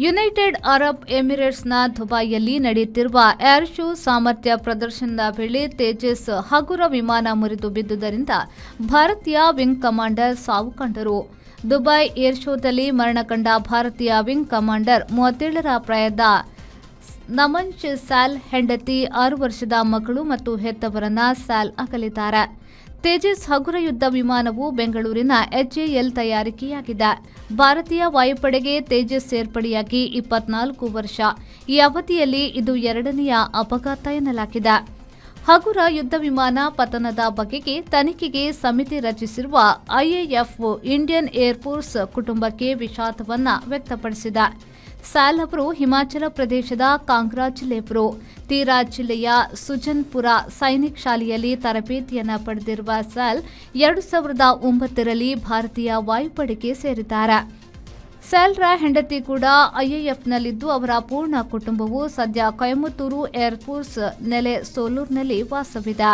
United Arab ಎಮಿರೇಟ್ಸ್ನ ದುಬೈಯಲ್ಲಿ ನಡೆಯುತ್ತಿರುವ air show ಸಾಮರ್ಥ್ಯ ಪ್ರದರ್ಶನದ ವೇಳೆ ತೇಜಸ್ ಹಗುರ ವಿಮಾನ ಮುರಿದು ಬಿದ್ದುದರಿಂದ ಭಾರತೀಯ ವಿಂಗ್ ಕಮಾಂಡರ್ ಸಾವು ಕಂಡರು. ದುಬೈ ಏರ್ ಶೋದಲ್ಲಿ ಮರಣ ಕಂಡ ಭಾರತೀಯ ವಿಂಗ್ ಕಮಾಂಡರ್ 37ರ ಪ್ರಾಯದ ನಮಂಚ್ ಸ್ಯಾಲ್ ಹೆಂಡತಿ 6 ವರ್ಷದ ಮಗಳು ಮತ್ತು ಹೆತ್ತವರನ್ನ ಸ್ಯಾಲ್ ಅಗಲಿದ್ದಾರೆ. ತೇಜಸ್ ಹಗುರ ಯುದ್ಧ ವಿಮಾನವು ಬೆಂಗಳೂರಿನ HAL ತಯಾರಿಕೆಯಾಗಿದೆ. ಭಾರತೀಯ ವಾಯುಪಡೆಗೆ ತೇಜಸ್ ಸೇರ್ಪಡೆಯಾಗಿ 24 ವರ್ಷ. ಈ ಅವಧಿಯಲ್ಲಿ ಇದು 2ನೆಯ ಅಪಘಾತ ಎನ್ನಲಾಗಿದೆ. ಹಗುರ ಯುದ್ಧ ವಿಮಾನ ಪತನದ ಬಗೆಗೆ ತನಿಖೆಗೆ ಸಮಿತಿ ರಚಿಸಿರುವ IAF ಇಂಡಿಯನ್ ಏರ್ಫೋರ್ಸ್ ಕುಟುಂಬಕ್ಕೆ ವಿಷಾದವನ್ನ ವ್ಯಕ್ತಪಡಿಸಿದೆ. ಸ್ಯಾಲ್ ಅವರು ಹಿಮಾಚಲ ಪ್ರದೇಶದ ಕಾಂಗ್ರಾ ಜಿಲ್ಲೆಯವರು. ತೀರಾ ಜಿಲ್ಲೆಯ ಸುಜನ್ಪುರ ಸೈನಿಕ್ ಶಾಲೆಯಲ್ಲಿ ತರಬೇತಿಯನ್ನು ಪಡೆದಿರುವ ಸ್ಯಾಲ್ 2009ರಲ್ಲಿ ಭಾರತೀಯ ವಾಯುಪಡೆಗೆ ಸೇರಿದ್ದಾರೆ. ಸ್ಯಾಲ್ರ ಹೆಂಡತಿ ಕೂಡ IAFನಲ್ಲಿದ್ದು ಅವರ ಪೂರ್ಣ ಕುಟುಂಬವು ಸದ್ಯ ಕೊಯಮತ್ತೂರು ಏರ್ಫೋರ್ಸ್ ನೆಲೆ ಸೋಲೂರಿನಲ್ಲಿ ವಾಸವಿದೆ.